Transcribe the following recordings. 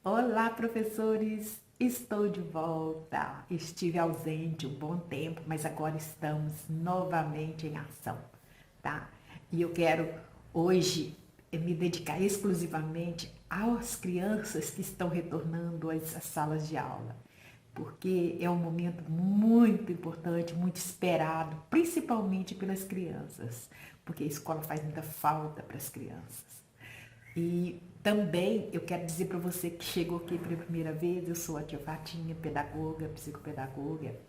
Olá, professores! Estou de volta. Estive ausente um bom tempo, mas agora estamos novamente em ação, tá? E eu quero hoje me dedicar exclusivamente às crianças que estão retornando às salas de aula, porque é um momento muito importante, muito esperado, principalmente pelas crianças, porque a escola faz muita falta para as crianças. E também eu quero dizer para você que chegou aqui pela primeira vez, eu sou a tia Fatinha, pedagoga, psicopedagoga.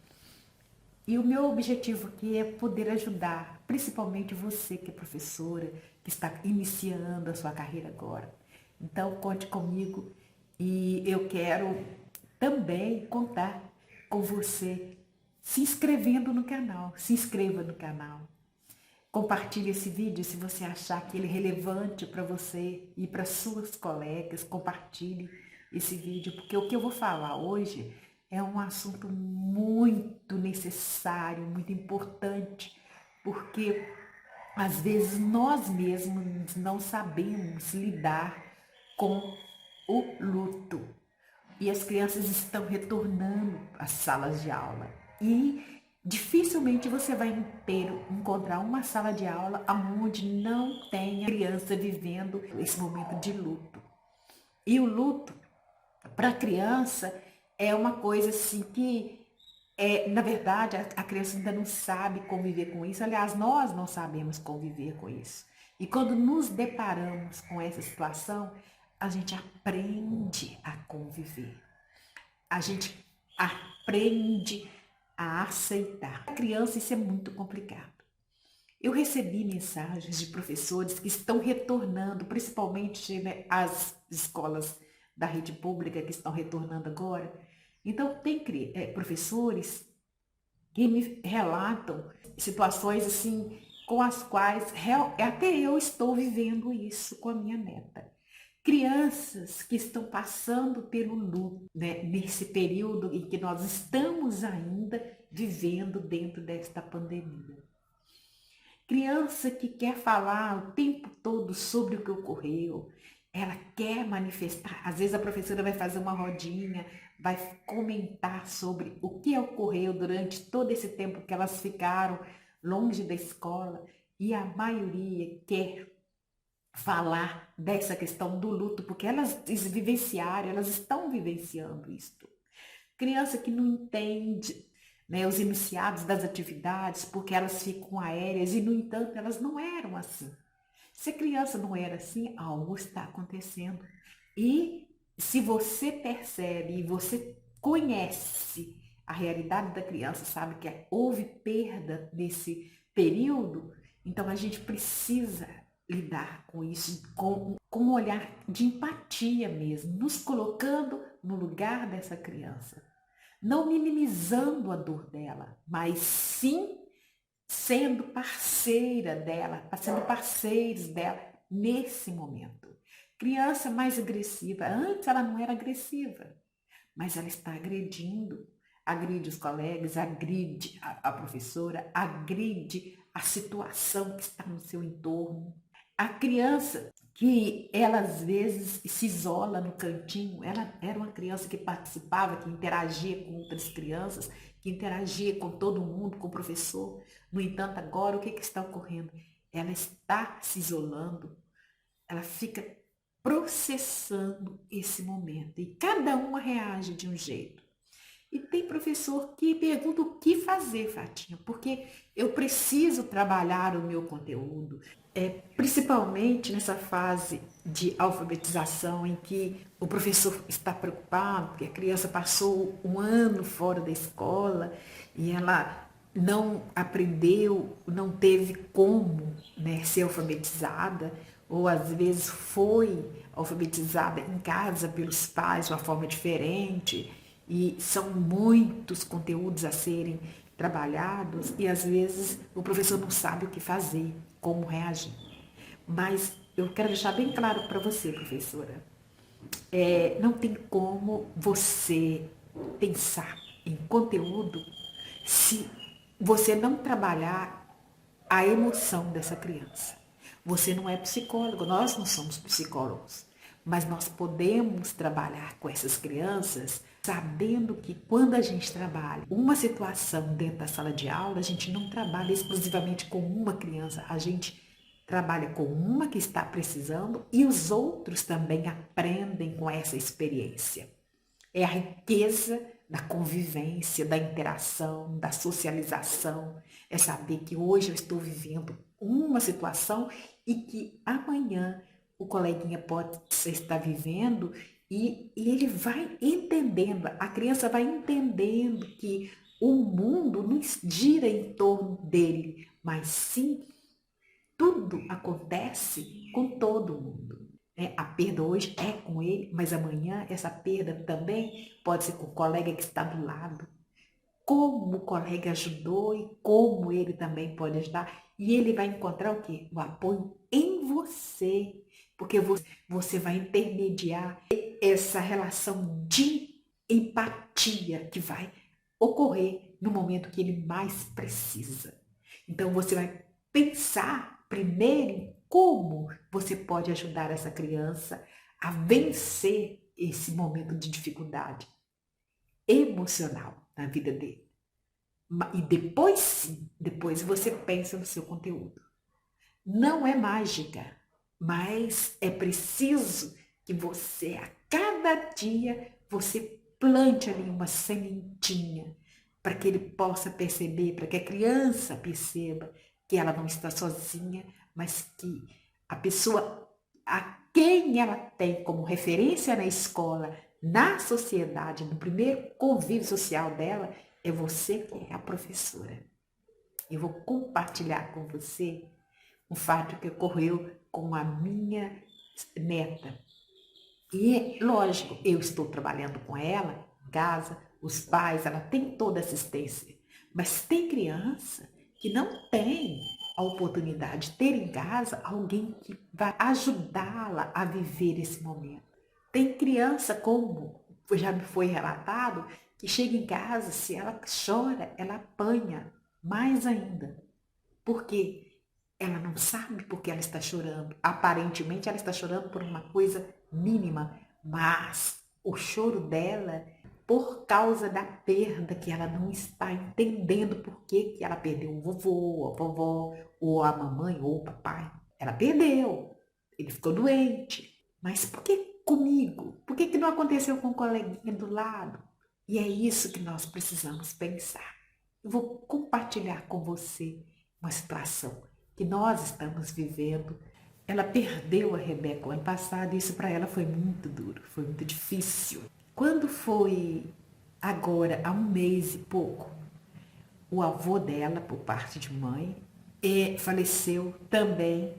E o meu objetivo aqui é poder ajudar, principalmente você que é professora, que está iniciando a sua carreira agora. Então, conte comigo e eu quero também contar com você se inscrevendo no canal. Se inscreva no canal. Compartilhe esse vídeo se você achar que ele é relevante para você e para suas colegas. Compartilhe esse vídeo, porque o que eu vou falar hoje é um assunto muito necessário, muito importante, porque às vezes nós mesmos não sabemos lidar com o luto. E as crianças estão retornando às salas de aula. E dificilmente você vai encontrar uma sala de aula onde não tenha criança vivendo esse momento de luto. E o luto, para a criança, é uma coisa assim que, na verdade, a criança ainda não sabe conviver com isso. Aliás, nós não sabemos conviver com isso. E quando nos deparamos com essa situação, a gente aprende a conviver. A gente aprende a aceitar. A criança, isso é muito complicado. Eu recebi mensagens de professores que estão retornando, principalmente, né, as escolas da rede pública que estão retornando agora. Então, tem professores que me relatam situações assim com as quais até eu estou vivendo isso com a minha neta. Crianças que estão passando pelo luto, né, nesse período em que nós estamos ainda vivendo dentro desta pandemia. Criança que quer falar o tempo todo sobre o que ocorreu, ela quer manifestar. Às vezes a professora vai fazer uma rodinha, vai comentar sobre o que ocorreu durante todo esse tempo que elas ficaram longe da escola, e a maioria quer falar dessa questão do luto, porque elas vivenciaram, elas estão vivenciando isto. Criança que não entende, né, os iniciados das atividades, porque elas ficam aéreas e, no entanto, elas não eram assim. Se a criança não era assim, algo está acontecendo. E se você percebe e você conhece a realidade da criança, sabe que houve perda nesse período, então a gente precisa lidar com isso com um olhar de empatia mesmo, nos colocando no lugar dessa criança. Não minimizando a dor dela, mas sim sendo parceira dela, sendo parceiros dela nesse momento. Criança mais agressiva, antes ela não era agressiva, mas ela está agredindo, agride os colegas, agride a professora, agride a situação que está no seu entorno. A criança que ela às vezes se isola no cantinho, ela era uma criança que participava, que interagia com outras crianças, que interagia com todo mundo, com o professor. No entanto, agora o que está ocorrendo? Ela está se isolando, ela fica processando esse momento e cada uma reage de um jeito. E tem professor que pergunta o que fazer, Fatinha, porque eu preciso trabalhar o meu conteúdo, principalmente nessa fase de alfabetização em que o professor está preocupado, porque a criança passou um ano fora da escola e ela não aprendeu, não teve como, né, ser alfabetizada, ou às vezes foi alfabetizada em casa pelos pais de uma forma diferente, e são muitos conteúdos a serem trabalhados e às vezes o professor não sabe o que fazer, como reagir. Mas eu quero deixar bem claro para você, professora, não tem como você pensar em conteúdo se você não trabalhar a emoção dessa criança. Você não é psicólogo, nós não somos psicólogos, Mas nós podemos trabalhar com essas crianças sabendo que quando a gente trabalha uma situação dentro da sala de aula, a gente não trabalha exclusivamente com uma criança, a gente trabalha com uma que está precisando e os outros também aprendem com essa experiência. É a riqueza da convivência, da interação, da socialização, é saber que hoje eu estou vivendo uma situação e que amanhã o coleguinha pode estar vivendo e ele vai entendendo, a criança vai entendendo que o mundo não gira em torno dele, mas sim tudo acontece com todo mundo. A perda hoje é com ele, mas amanhã essa perda também pode ser com o colega que está do lado. Como o colega ajudou e como ele também pode ajudar. E ele vai encontrar o quê? O apoio em você. Porque você vai intermediar essa relação de empatia que vai ocorrer no momento que ele mais precisa. Então você vai pensar primeiro em como você pode ajudar essa criança a vencer esse momento de dificuldade emocional na vida dele. E depois sim, depois você pensa no seu conteúdo. Não é mágica, mas é preciso que você, a cada dia, você plante ali uma sementinha para que ele possa perceber, para que a criança perceba que ela não está sozinha, mas que a pessoa a quem ela tem como referência na escola, na sociedade, no primeiro convívio social dela, é você que é a professora. Eu vou compartilhar com você um fato que ocorreu com a minha neta. E, lógico, eu estou trabalhando com ela em casa, os pais, ela tem toda assistência. Mas tem criança que não tem a oportunidade de ter em casa alguém que vai ajudá-la a viver esse momento. Tem criança, como já me foi relatado, que chega em casa, se ela chora, ela apanha mais ainda. Por quê? Ela não sabe por que ela está chorando. Aparentemente ela está chorando por uma coisa mínima, mas o choro dela por causa da perda que ela não está entendendo por que ela perdeu o vovô, a vovó, ou a mamãe, ou o papai. Ela perdeu, ele ficou doente. Mas por que comigo? Por que não aconteceu com o coleguinha do lado? E é isso que nós precisamos pensar. Eu vou compartilhar com você uma situação que nós estamos vivendo. Ela perdeu a Rebeca o ano passado e isso para ela foi muito duro, foi muito difícil. Quando foi agora, há um mês e pouco, o avô dela, por parte de mãe, faleceu também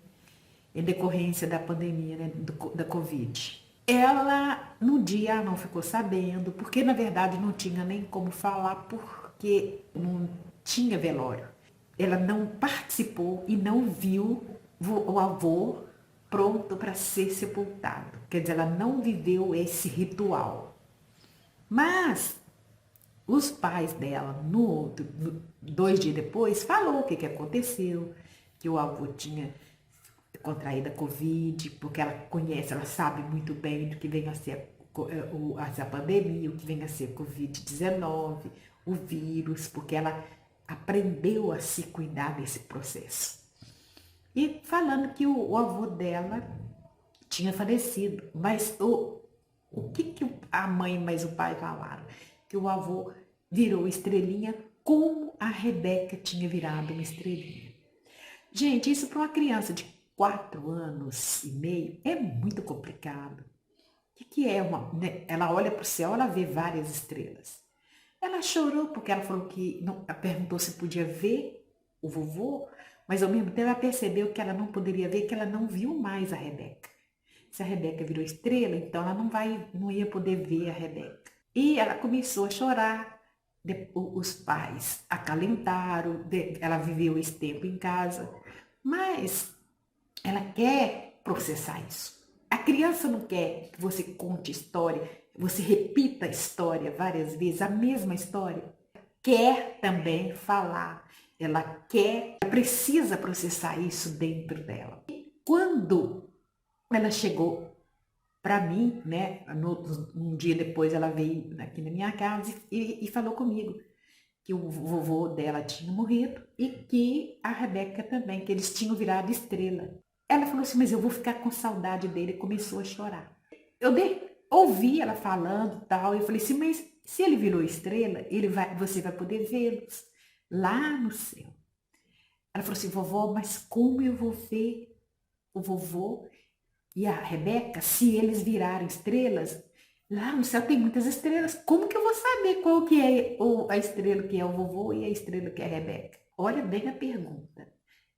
em decorrência da pandemia, né, da Covid. Ela, no dia, não ficou sabendo, porque na verdade não tinha nem como falar, porque não tinha velório. Ela não participou e não viu o avô pronto para ser sepultado. Quer dizer, ela não viveu esse ritual. Mas os pais dela, no 2 dias depois, falou o que aconteceu, que o avô tinha contraído a Covid, porque ela conhece, ela sabe muito bem do que vem a ser a pandemia, o que vem a ser Covid-19, o vírus, porque ela aprendeu a se cuidar desse processo. E falando que o avô dela tinha falecido, mas o que a mãe mais o pai falaram? Que o avô virou estrelinha como a Rebeca tinha virado uma estrelinha. Gente, isso para uma criança de 4 anos e meio é muito complicado. O que é né? Ela olha para o céu, ela vê várias estrelas. Ela chorou porque ela falou que ela perguntou se podia ver o vovô, mas ao mesmo tempo ela percebeu que ela não poderia ver, que ela não viu mais a Rebeca. Se a Rebeca virou estrela, então ela não ia poder ver a Rebeca. E ela começou a chorar. Os pais acalentaram, ela viveu esse tempo em casa, mas ela quer processar isso. A criança não quer que você conte história, você repita a história várias vezes, a mesma história. Quer também falar, ela precisa processar isso dentro dela. E quando ela chegou para mim, né? Um dia depois ela veio aqui na minha casa e falou comigo que o vovô dela tinha morrido e que a Rebeca também, que eles tinham virado estrela. Ela falou assim, mas eu vou ficar com saudade dele, e começou a chorar. Ouvi ela falando e tal, e eu falei assim, mas se ele virou estrela, você vai poder vê-los lá no céu. Ela falou assim, vovó, mas como eu vou ver o vovô e a Rebeca se eles virarem estrelas? Lá no céu tem muitas estrelas. Como que eu vou saber qual que é a estrela que é o vovô e a estrela que é a Rebeca? Olha bem a pergunta.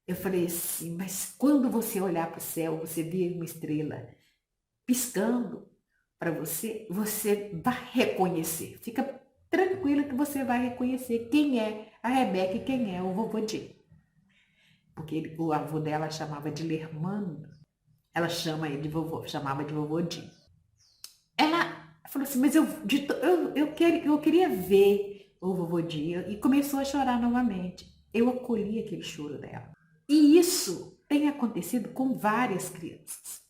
Eu falei assim, mas quando você olhar para o céu, você vê uma estrela piscando para você, você vai reconhecer. Fica tranquila que você vai reconhecer quem é a Rebeca e quem é o vovô Di. Porque o avô dela chamava de Lermando. Ela chamava de vovô Di. Ela falou assim, mas eu queria ver o vovô Di. E começou a chorar novamente. Eu acolhi aquele choro dela. E isso tem acontecido com várias crianças.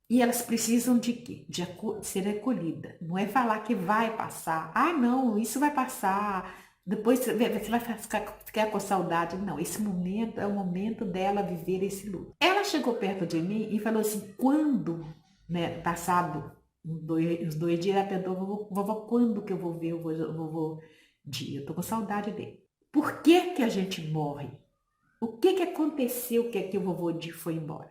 E elas precisam de quê? De ser acolhida. Não é falar que vai passar. Ah, não, isso vai passar. Depois você vai ficar com saudade. Não, esse momento é o momento dela viver esse luto. Ela chegou perto de mim e falou assim, quando, né, passado uns 2 dias, ela perguntou, vovó, quando que eu vou ver o vovô Dia? Eu tô com saudade dele. Por que a gente morre? O que aconteceu que o vovô Dia foi embora?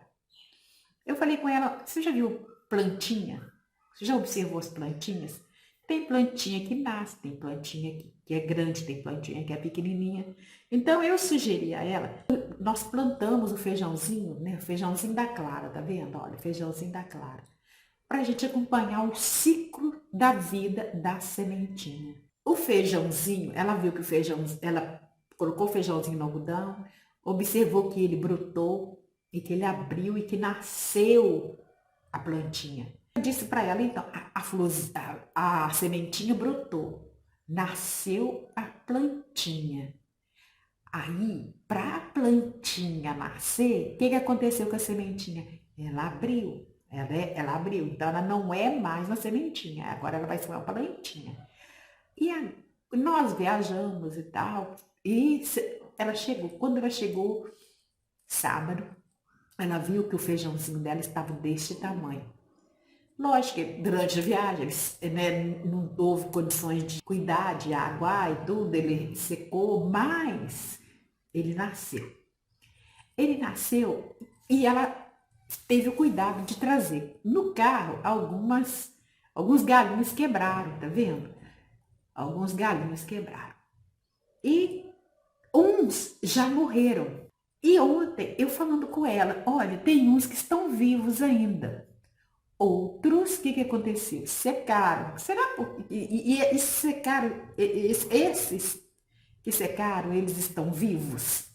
Eu falei com ela, você já viu plantinha? Você já observou as plantinhas? Tem plantinha que nasce, tem plantinha que é grande, tem plantinha que é pequenininha. Então eu sugeri a ela, nós plantamos o feijãozinho, né? O feijãozinho da Clara, tá vendo? Olha, feijãozinho da Clara. Para a gente acompanhar o ciclo da vida da sementinha. O feijãozinho, ela viu que ela colocou o feijãozinho no algodão, observou que ele brotou, e que ele abriu e que nasceu a plantinha. Eu disse para ela, então, a sementinha brotou, nasceu a plantinha. Aí, para a plantinha nascer, o que aconteceu com a sementinha? Ela abriu, ela abriu, então ela não é mais uma sementinha, agora ela vai ser uma plantinha. E nós viajamos e tal, e quando ela chegou, sábado, ela viu que o feijãozinho dela estava deste tamanho. Lógico que durante a viagem, né, não houve condições de cuidar, de aguar e tudo, ele secou, mas ele nasceu. Ele nasceu e ela teve o cuidado de trazer. No carro, alguns galinhos quebraram, tá vendo? Alguns galinhos quebraram. E uns já morreram. E ontem, eu falando com ela, olha, tem uns que estão vivos ainda. Outros, o que aconteceu? Secaram. Será e secaram, esses que secaram, eles estão vivos?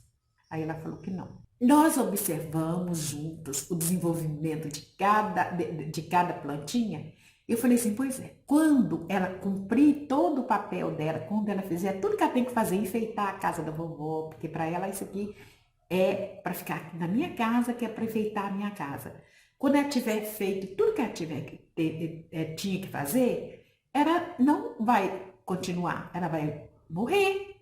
Aí ela falou que não. Nós observamos juntos o desenvolvimento de cada plantinha. Eu falei assim, pois é, quando ela cumprir todo o papel dela, quando ela fizer tudo que ela tem que fazer, enfeitar a casa da vovó, porque para ela isso aqui é para ficar aqui na minha casa, que é para enfeitar a minha casa. Quando ela tiver feito tudo que ela tinha que fazer, ela não vai continuar, ela vai morrer.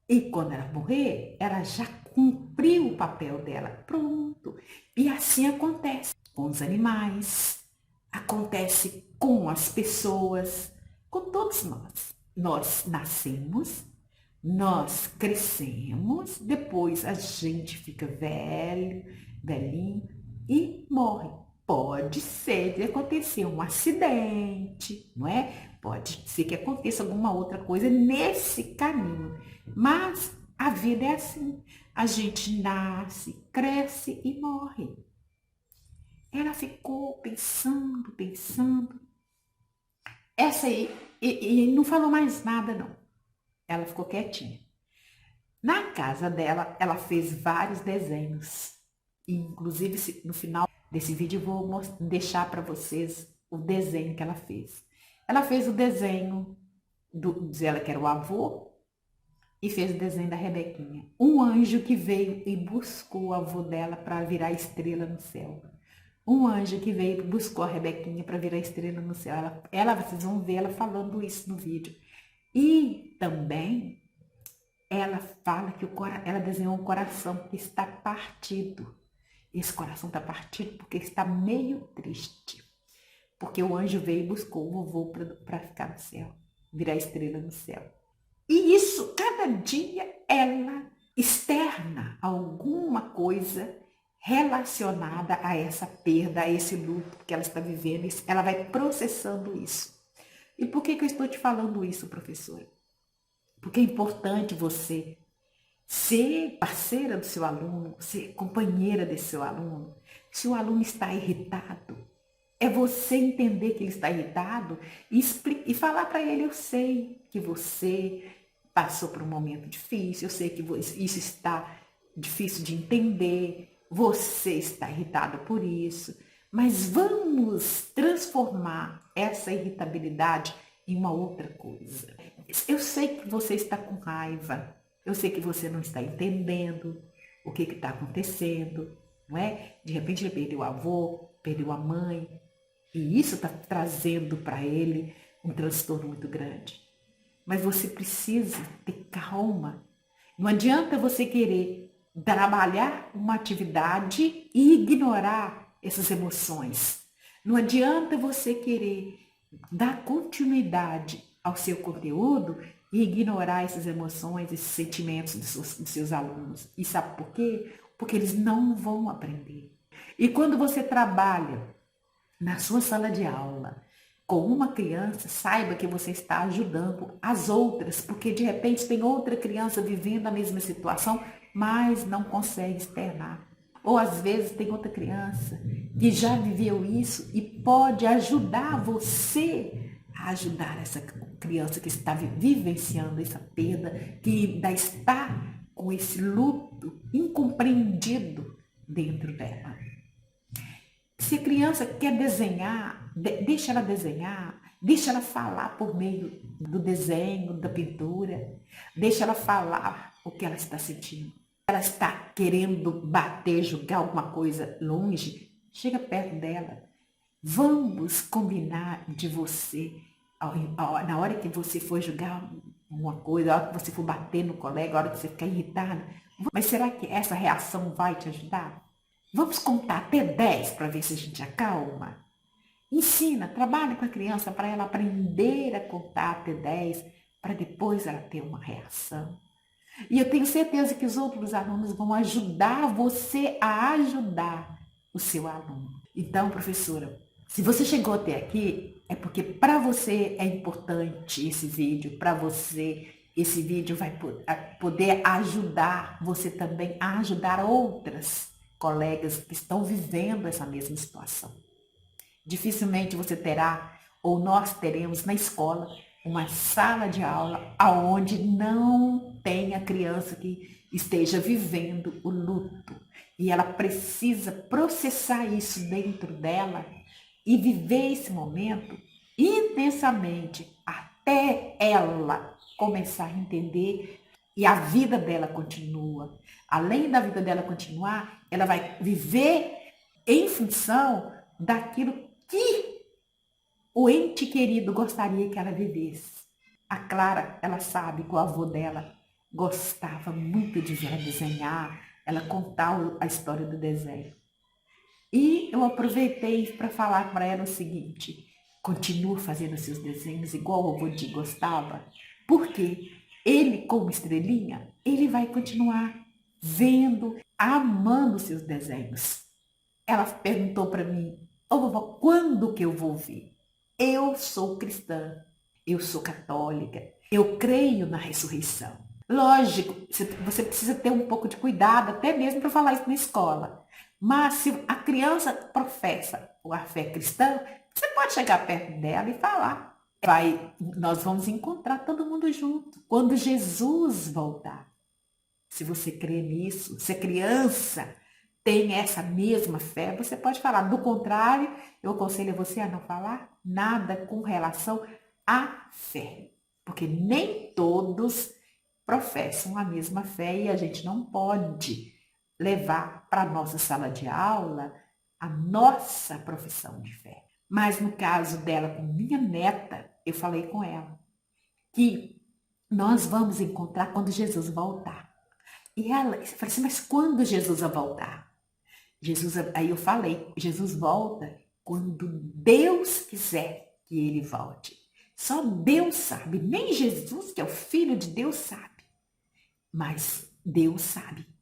E quando ela morrer, ela já cumpriu o papel dela. Pronto. E assim acontece com os animais, acontece com as pessoas, com todos nós. Nós nascemos, nós crescemos, depois a gente fica velho, velhinho e morre. Pode ser que aconteça um acidente, não é? Pode ser que aconteça alguma outra coisa nesse caminho. Mas a vida é assim. A gente nasce, cresce e morre. Ela ficou pensando. Essa aí, e não falou mais nada, não. Ela ficou quietinha. Na casa dela, ela fez vários desenhos. E, inclusive, no final desse vídeo, eu vou deixar para vocês o desenho que ela fez. Ela fez o desenho dela, que era o avô, e fez o desenho da Rebequinha. Um anjo que veio e buscou o avô dela para virar estrela no céu. Um anjo que veio e buscou a Rebequinha para virar estrela no céu. Vocês vão ver ela falando isso no vídeo. E também ela fala que ela desenhou um coração que está partido. Esse coração está partido porque está meio triste. Porque o anjo veio e buscou o vovô para ficar no céu, virar estrela no céu. E isso, cada dia, ela externa alguma coisa relacionada a essa perda, a esse luto que ela está vivendo. Ela vai processando isso. E por que eu estou te falando isso, professora? Porque é importante você ser parceira do seu aluno, ser companheira desse seu aluno. Se o aluno está irritado, é você entender que ele está irritado e falar para ele: eu sei que você passou por um momento difícil, eu sei que isso está difícil de entender, você está irritado por isso, mas vamos transformar essa irritabilidade em uma outra coisa. Eu sei que você está com raiva, eu sei que você não está entendendo o que está acontecendo, não é? De repente ele perdeu o avô, perdeu a mãe, e isso está trazendo para ele um transtorno muito grande. Mas você precisa ter calma. Não adianta você querer trabalhar uma atividade e ignorar essas emoções. Não adianta você querer dar continuidade ao seu conteúdo e ignorar essas emoções, esses sentimentos dos seus alunos. E sabe por quê? Porque eles não vão aprender. E quando você trabalha na sua sala de aula com uma criança, saiba que você está ajudando as outras, porque de repente tem outra criança vivendo a mesma situação, mas não consegue externar. Ou às vezes tem outra criança que já viveu isso e pode ajudar você a ajudar essa criança que está vivenciando essa perda, que ainda está com esse luto incompreendido dentro dela. Se a criança quer desenhar, deixa ela falar por meio do desenho, da pintura, deixa ela falar o que ela está sentindo. Ela está querendo bater, jogar alguma coisa longe, chega perto dela. Vamos combinar de você, na hora que você for jogar uma coisa, na hora que você for bater no colega, na hora que você ficar irritada, mas será que essa reação vai te ajudar? Vamos contar até 10 para ver se a gente acalma. Ensina, trabalha com a criança para ela aprender a contar até 10, para depois ela ter uma reação. E eu tenho certeza que os outros alunos vão ajudar você a ajudar o seu aluno. Então, professora, se você chegou até aqui, é porque para você é importante esse vídeo, para você esse vídeo vai poder ajudar você também a ajudar outras colegas que estão vivendo essa mesma situação. Dificilmente você terá, ou nós teremos na escola, uma sala de aula onde não tenha criança que esteja vivendo o luto. E ela precisa processar isso dentro dela e viver esse momento intensamente até ela começar a entender e a vida dela continua. Além da vida dela continuar, ela vai viver em função daquilo que o ente querido gostaria que ela vivesse. A Clara, ela sabe que o avô dela gostava muito de ver ela desenhar, ela contar a história do desenho. E eu aproveitei para falar para ela o seguinte: continua fazendo seus desenhos igual o avô Di gostava, porque ele, como estrelinha, ele vai continuar vendo, amando seus desenhos. Ela perguntou para mim: ô vovó, quando que eu vou ver? Eu sou cristã, eu sou católica, eu creio na ressurreição. Lógico, você precisa ter um pouco de cuidado, até mesmo para falar isso na escola. Mas se a criança professa a fé cristã, você pode chegar perto dela e falar. Nós vamos encontrar todo mundo junto quando Jesus voltar. Se você crê nisso, se a criança tem essa mesma fé, você pode falar. Do contrário, eu aconselho você a não falar nada com relação à fé, porque nem todos professam a mesma fé e a gente não pode levar para a nossa sala de aula a nossa profissão de fé. Mas no caso dela com minha neta, eu falei com ela que nós vamos encontrar quando Jesus voltar. E ela, eu falei assim, mas quando Jesus vai voltar? Aí eu falei, Jesus volta quando Deus quiser que ele volte. Só Deus sabe, nem Jesus, que é o Filho de Deus, sabe. Mas Deus sabe.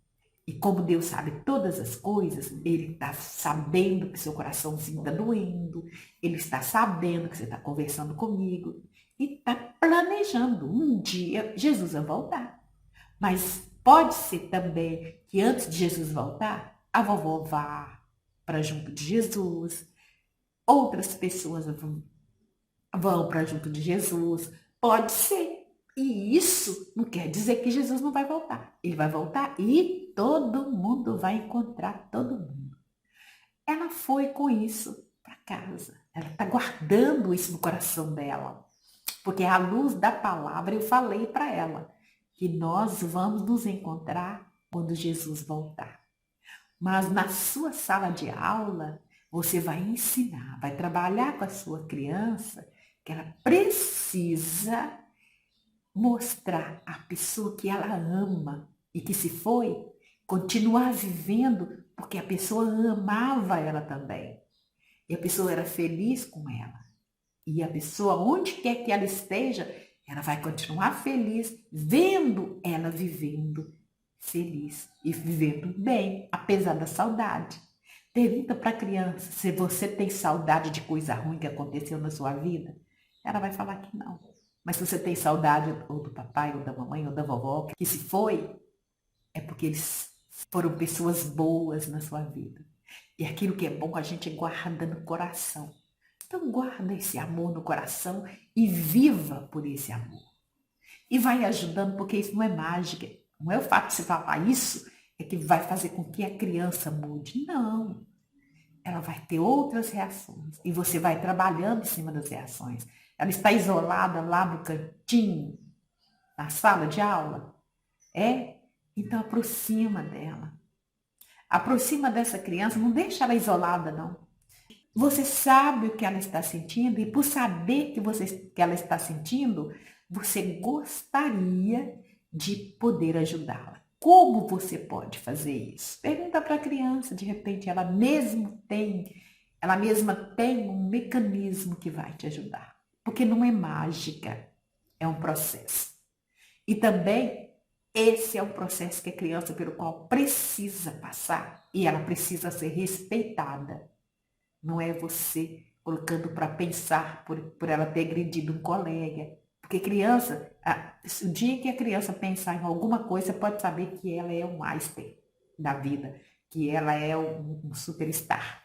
E como Deus sabe todas as coisas, ele está sabendo que seu coraçãozinho está doendo, ele está sabendo que você está conversando comigo e está planejando. Um dia Jesus vai voltar. Mas pode ser também que antes de Jesus voltar, a vovó vá para junto de Jesus, outras pessoas vão para junto de Jesus. Pode ser. E isso não quer dizer que Jesus não vai voltar. Ele vai voltar e todo mundo vai encontrar todo mundo. Ela foi com isso para casa. Ela está guardando isso no coração dela. Porque à luz da palavra eu falei para ela que nós vamos nos encontrar quando Jesus voltar. Mas na sua sala de aula, você vai ensinar, vai trabalhar com a sua criança que ela precisa mostrar a pessoa que ela ama e que se foi, continuar vivendo porque a pessoa amava ela também. E a pessoa era feliz com ela. E a pessoa, onde quer que ela esteja, ela vai continuar feliz, vendo ela vivendo feliz e vivendo bem, apesar da saudade. Pergunta para a criança se você tem saudade de coisa ruim que aconteceu na sua vida. Ela vai falar que não. Mas se você tem saudade ou do papai, ou da mamãe, ou da vovó, que se foi, é porque eles foram pessoas boas na sua vida. E aquilo que é bom a gente guarda no coração. Então guarda esse amor no coração e viva por esse amor. E vai ajudando, porque isso não é mágica. Não é o fato de você falar isso é que vai fazer com que a criança mude. Não. Ela vai ter outras reações. E você vai trabalhando em cima das reações. Ela está isolada lá no cantinho, na sala de aula? Então aproxima dela. Aproxima dessa criança, não deixa ela isolada, não. Você sabe o que ela está sentindo e por saber que ela está sentindo, você gostaria de poder ajudá-la. Como você pode fazer isso? Pergunta para a criança, de repente ela mesma tem um mecanismo que vai te ajudar. Porque não é mágica, é um processo. E também esse é um processo que a criança pelo qual precisa passar e ela precisa ser respeitada. Não é você colocando para pensar por ela ter agredido um colega. Porque criança, o dia que a criança pensar em alguma coisa, pode saber que ela é um Einstein da vida, que ela é um superstar.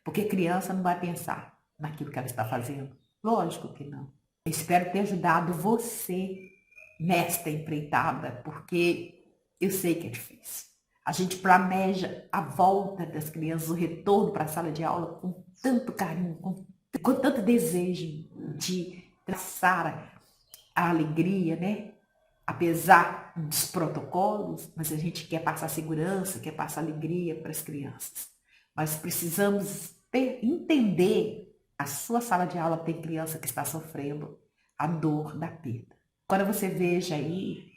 Porque criança não vai pensar naquilo que ela está fazendo. Lógico que não. Eu espero ter ajudado você nesta empreitada, porque eu sei que é difícil. A gente planeja a volta das crianças, o retorno para a sala de aula com tanto carinho, com tanto desejo de traçar a alegria, né? Apesar dos protocolos, mas a gente quer passar segurança, quer passar alegria para as crianças. Mas precisamos entender, a sua sala de aula tem criança que está sofrendo a dor da perda. Agora você veja aí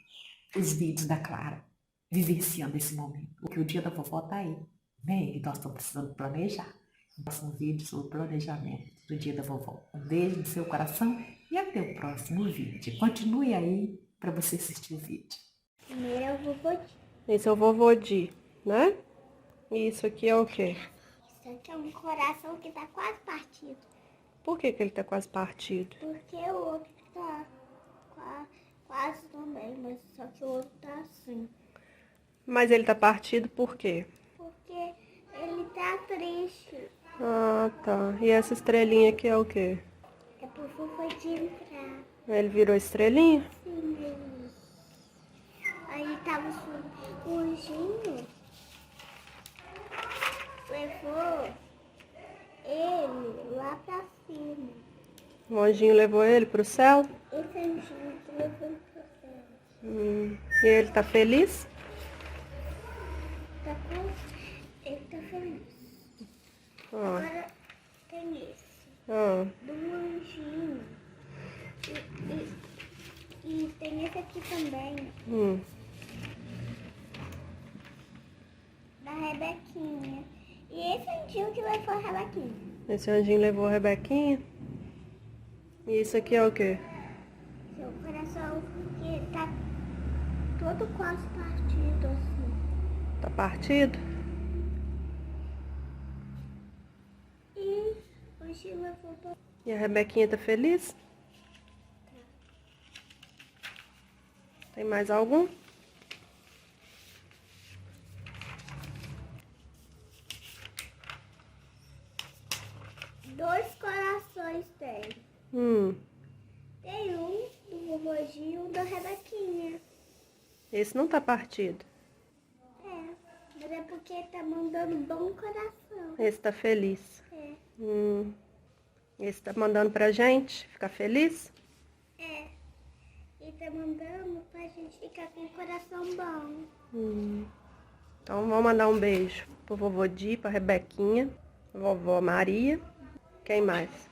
os vídeos da Clara vivenciando esse momento, porque o dia da vovó tá aí, né? E nós estamos precisando planejar. Um próximo vídeo sobre o planejamento do dia da vovó. Um beijo no seu coração e até o próximo vídeo. Continue aí para você assistir o vídeo. Primeiro é o vovô Di. Esse é o vovô Di, né? E isso aqui é o quê? Isso aqui é um coração que tá quase partido. Por que ele tá quase partido? Porque o outro tá quase também, mas só que o outro tá assim. Mas ele tá partido por quê? Porque ele tá triste. Ah, tá. E essa estrelinha aqui é o quê? É pro vovô Di entrar. Ele virou estrelinha? Sim, aí tava o anjinho. Levou ele lá pra cima. O anjinho levou ele pro céu? Esse anjinho que levou ele pro céu. E ele tá feliz? Ele tá feliz. Ó. Agora tem esse. Ó. Do anjinho. E tem esse aqui também. Da Rebequinha. E esse anjinho que levou a Rebequinha. Esse anjinho levou a Rebequinha. E isso aqui é o quê? Seu coração que tá todo quase partido assim. Tá partido? E hoje levou pra... E a Rebequinha tá feliz? Tem mais algum? Dois corações tem. Tem um do vovozinho e um da Rebequinha. Esse não tá partido. É, mas é porque tá mandando bom coração. Esse tá feliz. É, Esse tá mandando pra gente ficar feliz? é. E tá mandando pra gente ficar com o coração bom. Então vamos mandar um beijo pro vovô Di, pra Rebequinha, vovó Maria. Quem mais?